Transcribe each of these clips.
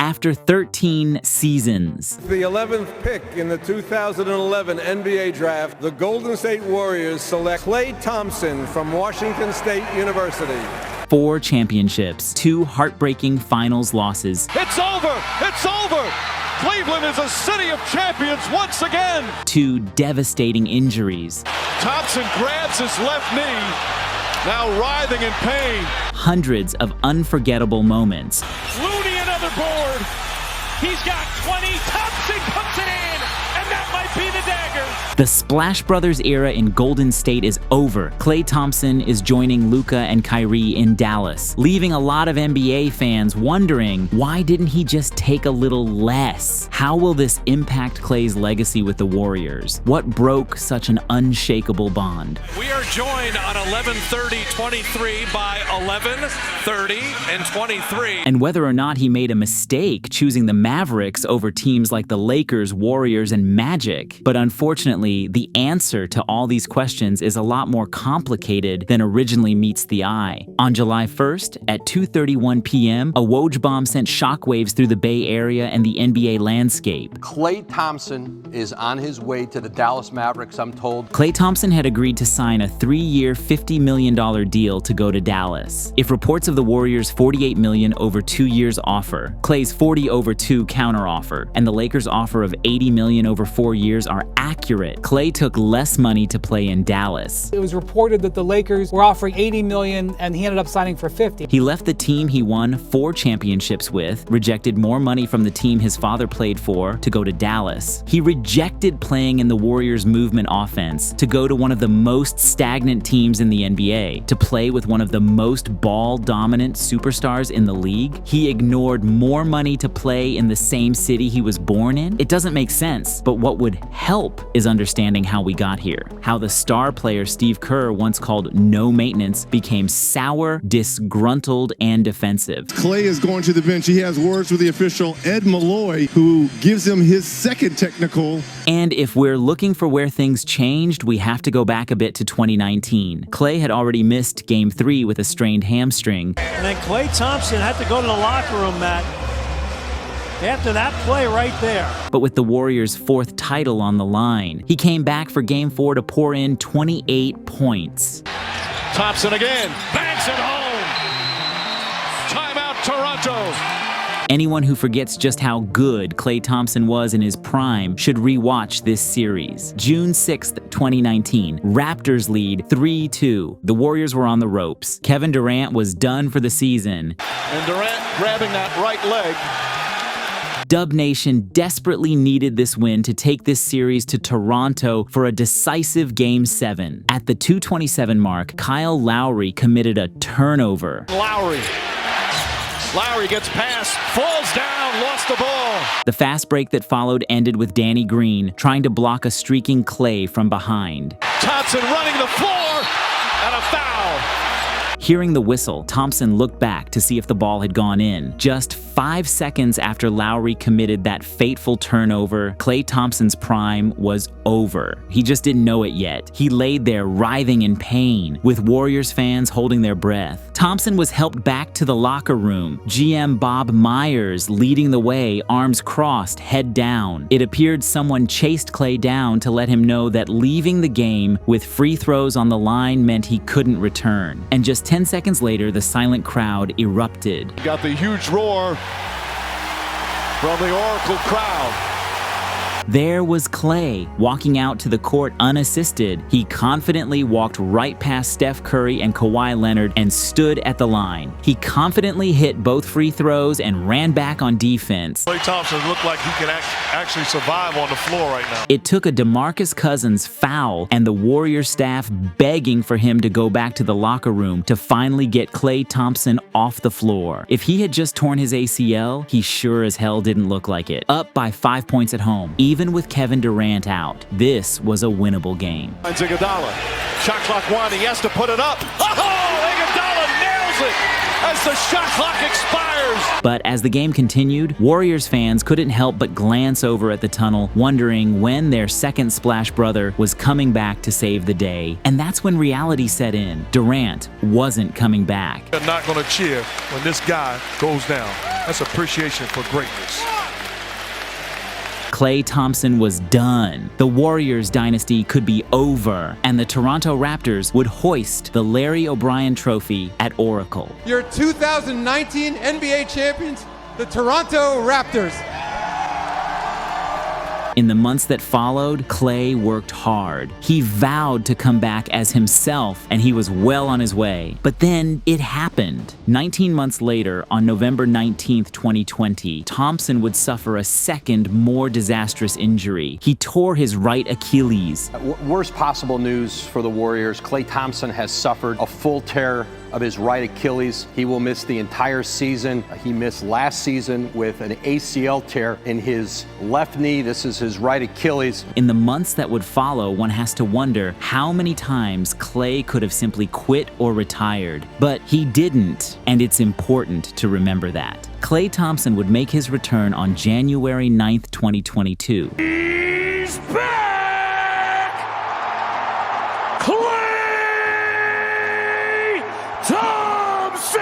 After 13 seasons, The 11th pick in the 2011 NBA Draft, the Golden State Warriors select Klay Thompson from Washington State University. 4 championships, 2 heartbreaking finals losses, It's over! It's over! Cleveland is a city of champions once again! 2 devastating injuries, Thompson grabs his left knee, now writhing in pain. hundreds of unforgettable moments, Looney another board. He's got 20. Thompson puts it in, and that might be the dagger. The Splash Brothers era in Golden State is over. Klay Thompson is joining Luka and Kyrie in Dallas, leaving a lot of NBA fans wondering, why didn't he just take a little less? How will this impact Klay's legacy with the Warriors? What broke such an unshakable bond? We are joined on 11:30-23 by 11:30 and 23. And whether or not he made a mistake choosing the Mavericks over teams like the Lakers, Warriors, and Magic. But unfortunately, the answer to all these questions is a lot more complicated than originally meets the eye. On July 1st, at 2:31 p.m., a Woj bomb sent shockwaves through the Bay Area and the NBA landscape. Klay Thompson is on his way to the Dallas Mavericks, I'm told. Klay Thompson had agreed to sign a 3-year, $50 million deal to go to Dallas. If reports of the Warriors' $48 million over 2 years offer, Klay's 40 over 2 counteroffer, and the Lakers' offer of $80 million over 4 years are accurate, Klay took less money to play in Dallas. It was reported that the Lakers were offering $80 million and he ended up signing for $50. He left the team he won 4 championships with, rejected more money from the team his father played for to go to Dallas. He rejected playing in the Warriors' movement offense to go to one of the most stagnant teams in the NBA, to play with one of the most ball-dominant superstars in the league. He ignored more money to play in the same city he was born in. It doesn't make sense, but what would help is understanding how we got here. How the star player Steve Kerr, once called no maintenance, became sour, disgruntled, and defensive. Klay is going to the bench. He has words with the official Ed Malloy, who gives him his second technical. And if we're looking for where things changed, we have to go back a bit to 2019. Klay had already missed Game 3 with a strained hamstring. And then Klay Thompson had to go to the locker room, Matt, after that play right there. But with the Warriors' 4th title on the line, he came back for Game 4 to pour in 28 points. Thompson again, banks it home. Timeout, Toronto. Anyone who forgets just how good Klay Thompson was in his prime should rewatch this series. June 6th, 2019, Raptors lead 3-2. The Warriors were on the ropes. Kevin Durant was done for the season. And Durant grabbing that right leg. Dub Nation desperately needed this win to take this series to Toronto for a decisive Game 7. At the 2:27 mark, Kyle Lowry committed a turnover. Lowry gets past, falls down, lost the ball. The fast break that followed ended with Danny Green trying to block a streaking Klay from behind. Thompson running the floor, and a foul. Hearing the whistle, Thompson looked back to see if the ball had gone in. Just 5 seconds after Lowry committed that fateful turnover, Klay Thompson's prime was over. He just didn't know it yet. He laid there writhing in pain, with Warriors fans holding their breath. Thompson was helped back to the locker room, GM Bob Myers leading the way, arms crossed, head down. It appeared someone chased Klay down to let him know that leaving the game with free throws on the line meant he couldn't return. And just 10 seconds later, the silent crowd erupted. You got the huge roar from the Oracle crowd. There was Klay, walking out to the court unassisted. He confidently walked right past Steph Curry and Kawhi Leonard and stood at the line. He confidently hit both free throws and ran back on defense. Klay Thompson looked like he can actually survive on the floor right now. It took a DeMarcus Cousins foul and the Warriors staff begging for him to go back to the locker room to finally get Klay Thompson off the floor. If he had just torn his ACL, he sure as hell didn't look like it. Up by 5 points at home. Even with Kevin Durant out, this was a winnable game. Iguodala, shot clock 1, he has to put it up. Oh, Iguodala nails it. as the shot clock expires. But as the game continued, Warriors fans couldn't help but glance over at the tunnel, wondering when their second splash brother was coming back to save the day. And that's when reality set in. Durant wasn't coming back. They're not going to cheer when this guy goes down. That's appreciation for greatness. Klay Thompson was done. The Warriors dynasty could be over, and the Toronto Raptors would hoist the Larry O'Brien Trophy at Oracle. Your 2019 NBA champions, the Toronto Raptors. In the months that followed, Klay worked hard. He vowed to come back as himself, and he was well on his way. But then it happened. 19 months later, on November 19th, 2020, Thompson would suffer a second, more disastrous injury. He tore his right Achilles. Worst possible news for the Warriors. Klay Thompson has suffered a full tear of his right Achilles. He will miss the entire season. He missed last season with an ACL tear in his left knee. This is his right Achilles. In the months that would follow, one has to wonder how many times Klay could have simply quit or retired. But he didn't, and it's important to remember that. Klay Thompson would make his return on January 9th, 2022. He's back! Klay Thompson!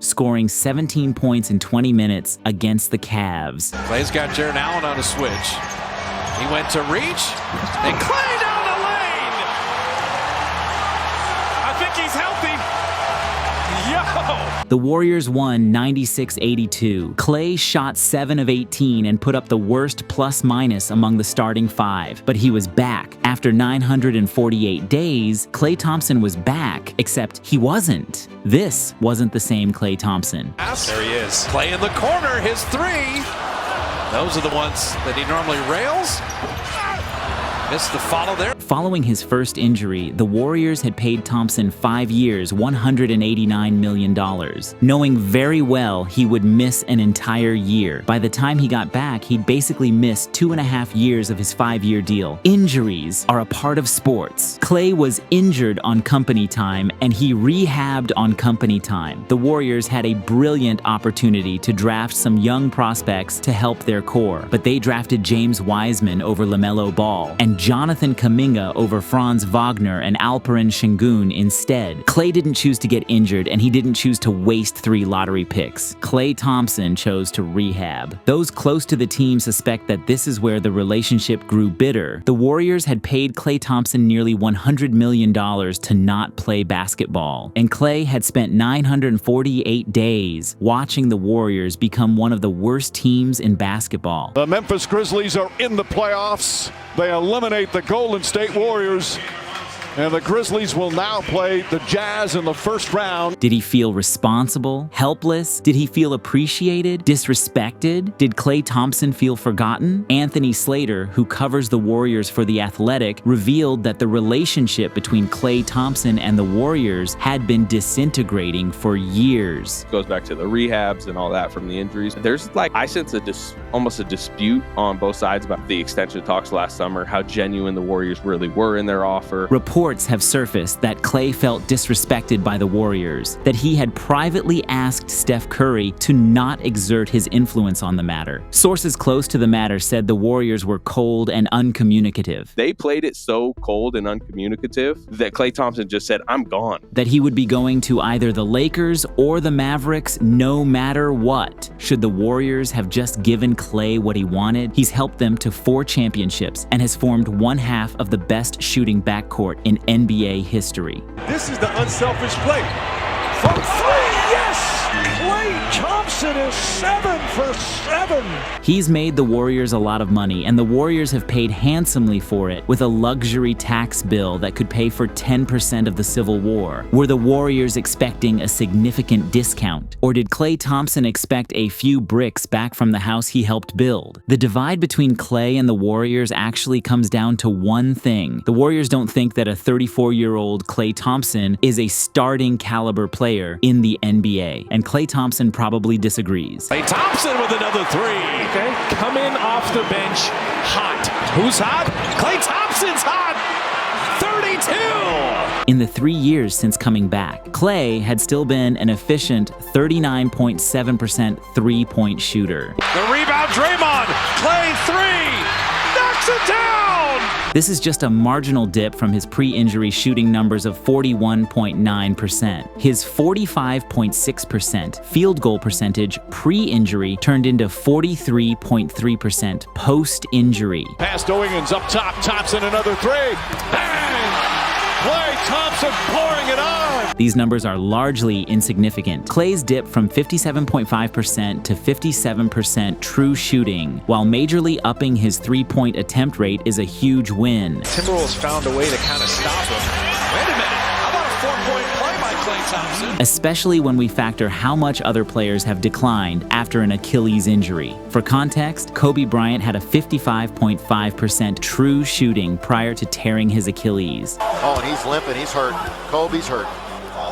Scoring 17 points in 20 minutes against the Cavs. Klay's got Jared Allen on a switch. He went to reach, and Klay down the lane! I think he's healthy. Yo! The Warriors won 96-82. Klay shot 7 of 18 and put up the worst plus-minus among the starting five. But he was back. After 948 days, Klay Thompson was back, except he wasn't. This wasn't the same Klay Thompson. There he is. Klay in the corner, his three. Those are the ones that he normally rails. Missed the follow there. Following his first injury, the Warriors had paid Thompson 5 years, $189 million, knowing very well he would miss an entire year. By the time he got back, he'd basically missed 2.5 years of his 5-year deal. Injuries are a part of sports. Klay was injured on company time, and he rehabbed on company time. The Warriors had a brilliant opportunity to draft some young prospects to help their core, but they drafted James Wiseman over LaMelo Ball, and Jonathan Kuminga over Franz Wagner and Alperen Şengün instead. Klay didn't choose to get injured, and he didn't choose to waste 3 lottery picks. Klay Thompson chose to rehab. Those close to the team suspect that this is where the relationship grew bitter. The Warriors had paid Klay Thompson nearly $100 million to not play basketball, and Klay had spent 948 days watching the Warriors become one of the worst teams in basketball. The Memphis Grizzlies are in the playoffs. They eliminate the Golden State Warriors, and the Grizzlies will now play the Jazz in the first round. Did he feel responsible? Helpless? Did he feel appreciated? Disrespected? Did Klay Thompson feel forgotten? Anthony Slater, who covers the Warriors for The Athletic, revealed that the relationship between Klay Thompson and the Warriors had been disintegrating for years. Goes back to the rehabs and all that from the injuries. There's I sense almost a dispute on both sides about the extension talks last summer, how genuine the Warriors really were in their offer. Reports have surfaced that Klay felt disrespected by the Warriors, that he had privately asked Steph Curry to not exert his influence on the matter. Sources close to the matter said the Warriors were cold and uncommunicative. They played it so cold and uncommunicative that Klay Thompson just said, "I'm gone." That he would be going to either the Lakers or the Mavericks no matter what. Should the Warriors have just given Klay what he wanted? He's helped them to 4 championships and has formed one half of the best shooting backcourt in NBA history. This is the unselfish play. From 3, yes! Klay Thompson is 7 for 7. He's made the Warriors a lot of money, and the Warriors have paid handsomely for it with a luxury tax bill that could pay for 10% of the Civil War. Were the Warriors expecting a significant discount? Or did Klay Thompson expect a few bricks back from the house he helped build? The divide between Klay and the Warriors actually comes down to one thing. The Warriors don't think that a 34-year-old Klay Thompson is a starting caliber player in the NBA, and Klay Thompson probably disagrees. Klay Thompson with another 3. Okay, coming off the bench, hot. Who's hot? Klay Thompson's hot. 2. In the 3 years since coming back, Klay had still been an efficient 39.7% three-point shooter. The rebound, Draymond. Klay 3. Knocks it down. This is just a marginal dip from his pre-injury shooting numbers of 41.9%. His 45.6% field goal percentage pre-injury turned into 43.3% post-injury. Pass to Wiggins up top. Thompson another 3. Bang! Klay Thompson pouring it on. These numbers are largely insignificant. Klay's dip from 57.5% to 57% true shooting, while majorly upping his three-point attempt rate, is a huge win. Timberwolves found a way to kind of stop him. Wait a minute. How about a 4-point play by Klay Thompson? Especially when we factor how much other players have declined after an Achilles injury. For context, Kobe Bryant had a 55.5% true shooting prior to tearing his Achilles. Oh, and he's limping, he's hurt. Kobe's hurt.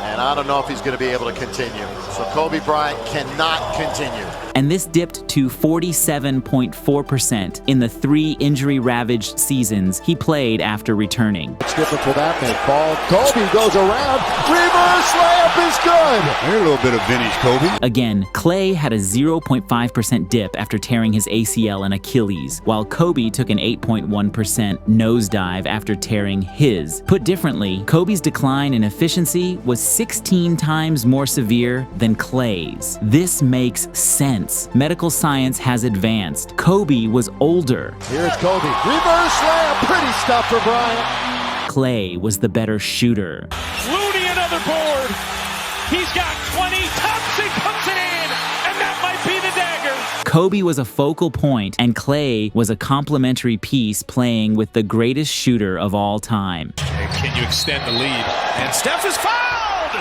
And I don't know if he's going to be able to continue. So Kobe Bryant cannot continue. And this dipped to 47.4% in the 3 injury-ravaged seasons he played after returning. It's different for that man. Ball, Kobe goes around. Reverse layup is good. Here's a little bit of vintage Kobe. Again, Klay had a 0.5% dip after tearing his ACL and Achilles, while Kobe took an 8.1% nosedive after tearing his. Put differently, Kobe's decline in efficiency was 16 times more severe than Klay's. This makes sense. Medical science has advanced. Kobe was older. Here's Kobe. Reverse layup. Pretty stuff for Bryant. Klay was the better shooter. Looney another board. He's got 20. Thompson puts it in. And that might be the dagger. Kobe was a focal point, and Klay was a complementary piece playing with the greatest shooter of all time. Can you extend the lead? And Steph is fouled.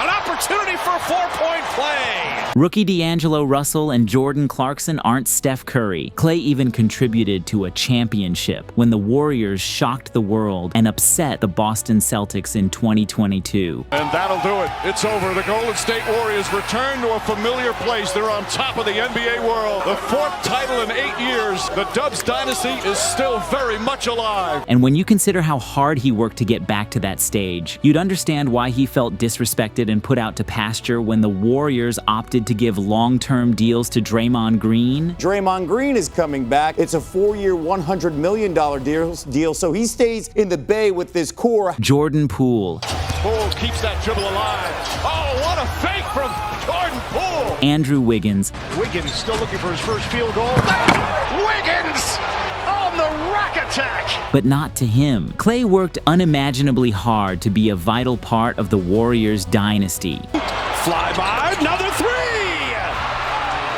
An opportunity for a 4-point play. Rookie D'Angelo Russell and Jordan Clarkson aren't Steph Curry. Klay even contributed to a championship when the Warriors shocked the world and upset the Boston Celtics in 2022. And that'll do it. It's over. The Golden State Warriors return to a familiar place. They're on top of the NBA world. The 4th title in 8 years. The Dubs dynasty is still very much alive. And when you consider how hard he worked to get back to that stage, you'd understand why he felt disrespected and put out to pasture when the Warriors opted to give long-term deals to Draymond Green. Draymond Green is coming back. It's a 4-year, $100 million deal, so he stays in the Bay with this core. Jordan Poole. Poole keeps that dribble alive. Oh, what a fake from Jordan Poole. Andrew Wiggins. Wiggins still looking for his first field goal. Wiggins on the rack attack. But not to him. Klay worked unimaginably hard to be a vital part of the Warriors dynasty. Fly by, another 3!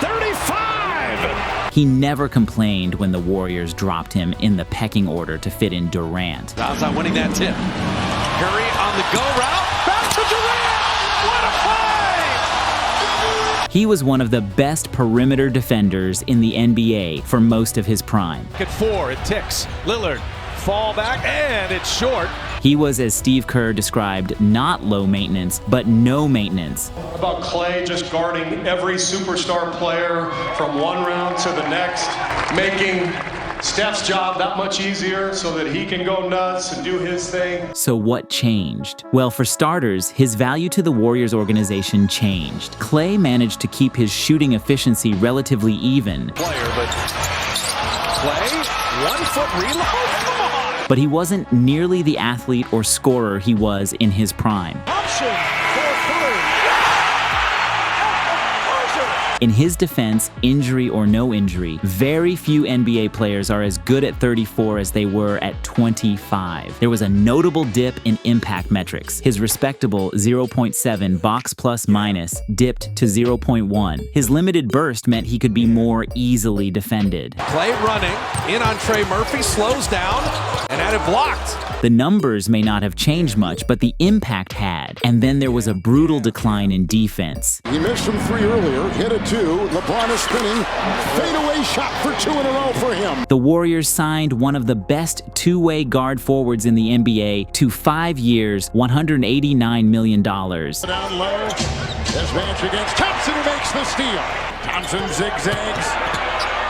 35! He never complained when the Warriors dropped him in the pecking order to fit in Durant. How's not winning that tip? Curry on the go route, back to Durant! What a play! He was one of the best perimeter defenders in the NBA for most of his prime. At 4, it ticks. Lillard, fall back, and it's short. He was, as Steve Kerr described, not low maintenance, but no maintenance. About Klay just guarding every superstar player from one round to the next, making Steph's job that much easier so that he can go nuts and do his thing. So what changed? Well, for starters, his value to the Warriors organization changed. Klay managed to keep his shooting efficiency relatively even. Player, but Klay, 1-foot reload? Come on! But he wasn't nearly the athlete or scorer he was in his prime. Thompson, 4-3. In his defense, injury or no injury, very few NBA players are as good at 34 as they were at 25. There was a notable dip in impact metrics. His respectable 0.7 box plus minus dipped to 0.1. His limited burst meant he could be more easily defended. Klay running, in on Trey Murphy, slows down, and had it blocked. The numbers may not have changed much, but the impact had. And then there was a brutal decline in defense. He missed from 3 earlier, hit it 2. LeBron is spinning. Fadeaway shot for 2 in a row for him. The Warriors signed one of the best two-way guard forwards in the NBA to 5 years, $189 million. Down low. Advantage against Thompson, who makes the steal. Thompson zigzags.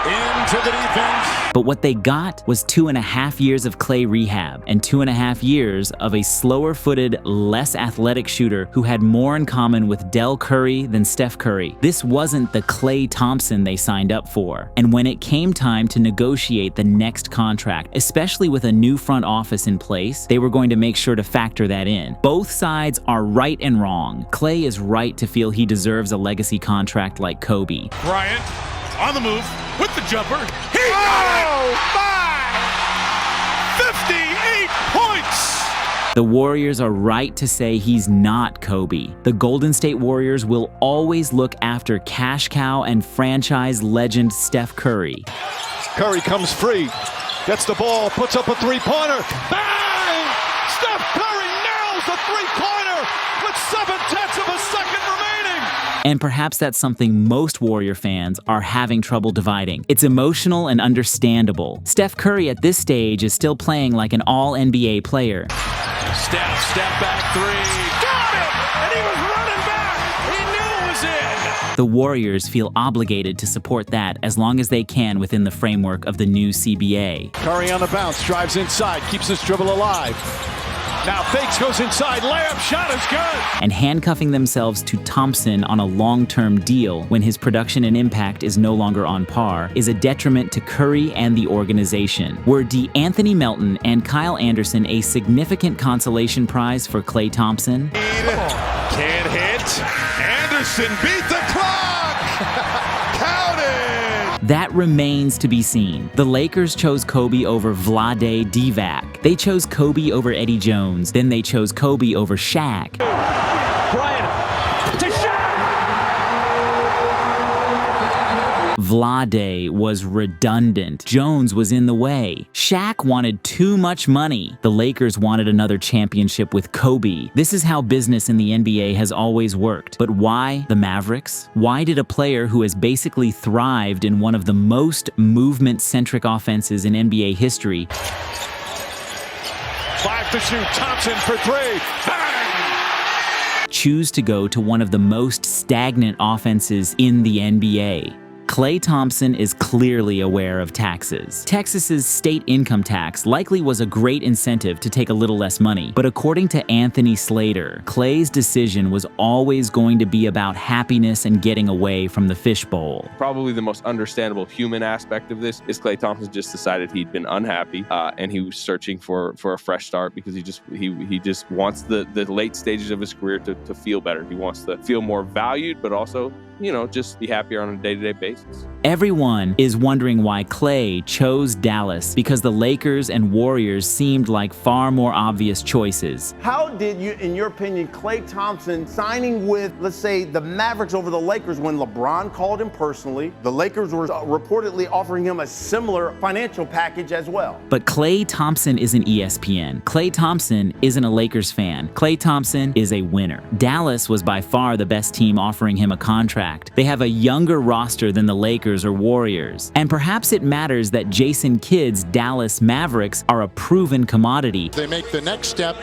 Into the defense. But what they got was 2.5 years of Klay rehab and 2.5 years of a slower-footed, less athletic shooter who had more in common with Del Curry than Steph Curry. This wasn't the Klay Thompson they signed up for. And when it came time to negotiate the next contract, especially with a new front office in place, they were going to make sure to factor that in. Both sides are right and wrong. Klay is right to feel he deserves a legacy contract like Kobe. Bryant on the move with the jumper. He got it! 58 points! The Warriors are right to say he's not Kobe. The Golden State Warriors will always look after cash cow and franchise legend Steph Curry. Curry comes free, gets the ball, puts up a three-pointer. Bang! Steph Curry nails a three-pointer with 0.7 of a second remaining. And perhaps that's something most Warrior fans are having trouble dividing. It's emotional and understandable. Steph Curry at this stage is still playing like an all-NBA player. Step back three. Got it! And he was running back. He knew it was in. The Warriors feel obligated to support that as long as they can within the framework of the new CBA. Curry on the bounce, drives inside, keeps his dribble alive. Now fakes, goes inside, layup, shot is good. And handcuffing themselves to Thompson on a long-term deal when his production and impact is no longer on par is a detriment to Curry and the organization. Were D'Anthony Melton and Kyle Anderson a significant consolation prize for Klay Thompson? Can't hit. Anderson beat the clock. Counted. That remains to be seen. The Lakers chose Kobe over Vlade Divac. They chose Kobe over Eddie Jones. Then they chose Kobe over Shaq. Bryant to Shaq. Vlade was redundant. Jones was in the way. Shaq wanted too much money. The Lakers wanted another championship with Kobe. This is how business in the NBA has always worked. But why the Mavericks? Why did a player who has basically thrived in one of the most movement-centric offenses in NBA history 5 to shoot, Thompson for three. Bang! choose to go to one of the most stagnant offenses in the NBA? Klay Thompson is clearly aware of taxes. Texas's state income tax likely was a great incentive to take a little less money, but according to Anthony Slater, Klay's decision was always going to be about happiness and getting away from the fishbowl. Probably the most understandable human aspect of this is Klay Thompson just decided he'd been unhappy and he was searching for a fresh start because he just wants the late stages of his career to feel better. He wants to feel more valued, but also, you know, just be happier on a day-to-day basis. Everyone is wondering why Klay chose Dallas because the Lakers and Warriors seemed like far more obvious choices. How did you, in your opinion, Klay Thompson signing with, let's say, the Mavericks over the Lakers when LeBron called him personally? The Lakers were reportedly offering him a similar financial package as well. But Klay Thompson isn't ESPN. Klay Thompson isn't a Lakers fan. Klay Thompson is a winner. Dallas was by far the best team offering him a contract. They have a younger roster than the Lakers or Warriors. And perhaps it matters that Jason Kidd's Dallas Mavericks are a proven commodity. They make the next step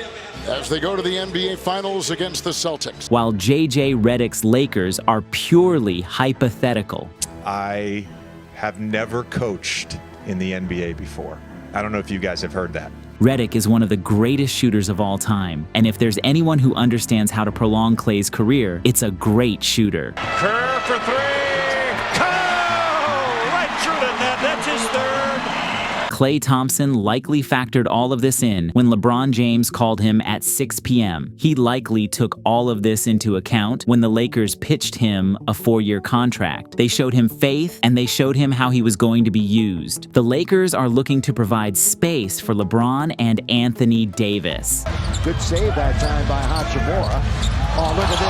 as they go to the NBA Finals against the Celtics. While JJ Redick's Lakers are purely hypothetical. I have never coached in the NBA before. I don't know if you guys have heard that. Redick is one of the greatest shooters of all time, and if there's anyone who understands how to prolong Klay's career, it's a great shooter. Kerr for three. Right through the net. That's his third. Klay Thompson likely factored all of this in when LeBron James called him at 6 p.m. He likely took all of this into account when the Lakers pitched him a 4-year contract. They showed him faith, and they showed him how he was going to be used. The Lakers are looking to provide space for LeBron and Anthony Davis. Good save that time by Hachimura. Oh, look at this.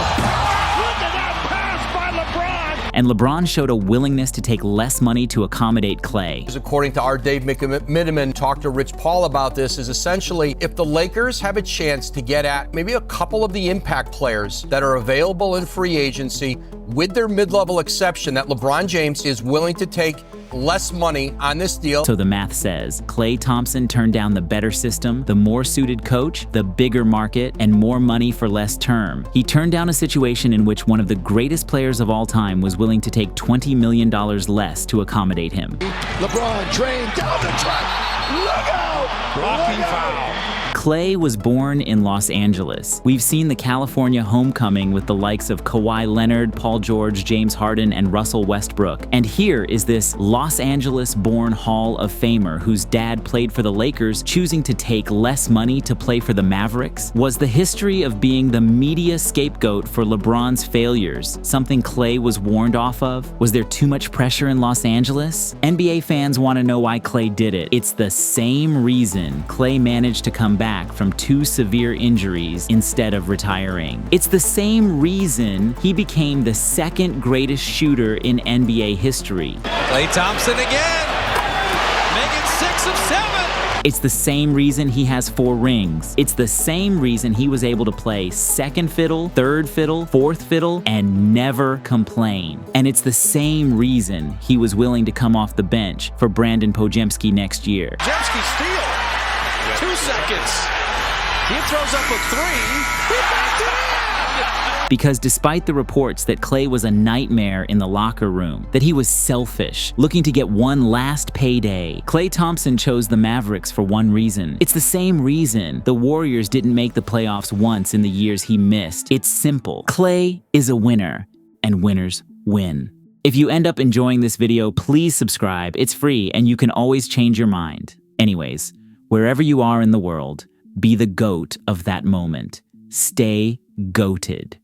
And LeBron showed a willingness to take less money to accommodate Klay. According to our Dave Mitteman, talked to Rich Paul about this, is essentially if the Lakers have a chance to get at maybe a couple of the impact players that are available in free agency, with their mid-level exception that LeBron James is willing to take less money on this deal. So the math says Klay Thompson turned down the better system, the more suited coach, the bigger market, and more money for less term. He turned down a situation in which one of the greatest players of all time was willing willing to take $20 million less to accommodate him. LeBron drained down the track. Look out! Blocking foul. Klay was born in Los Angeles. We've seen the California homecoming with the likes of Kawhi Leonard, Paul George, James Harden, and Russell Westbrook. And here is this Los Angeles-born Hall of Famer whose dad played for the Lakers, choosing to take less money to play for the Mavericks. Was the history of being the media scapegoat for LeBron's failures something Klay was warned off of? Was there too much pressure in Los Angeles? NBA fans want to know why Klay did it. It's the same reason Klay managed to come back from 2 severe injuries instead of retiring. It's the same reason he became the 2nd greatest shooter in NBA history. Klay Thompson again, making 6 of 7. It's the same reason he has 4 rings. It's the same reason he was able to play 2nd fiddle, 3rd fiddle, 4th fiddle, and never complain. And it's the same reason he was willing to come off the bench for Brandon Podziemski next year. Podziemski steal. 2 seconds. He throws up a 3. He backed it in! Because despite the reports that Klay was a nightmare in the locker room, that he was selfish, looking to get one last payday, Klay Thompson chose the Mavericks for one reason. It's the same reason the Warriors didn't make the playoffs once in the years he missed. It's simple. Klay is a winner, and winners win. If you end up enjoying this video, please subscribe. It's free, and you can always change your mind. Anyways, wherever you are in the world, be the GOAT of that moment. Stay GOATed.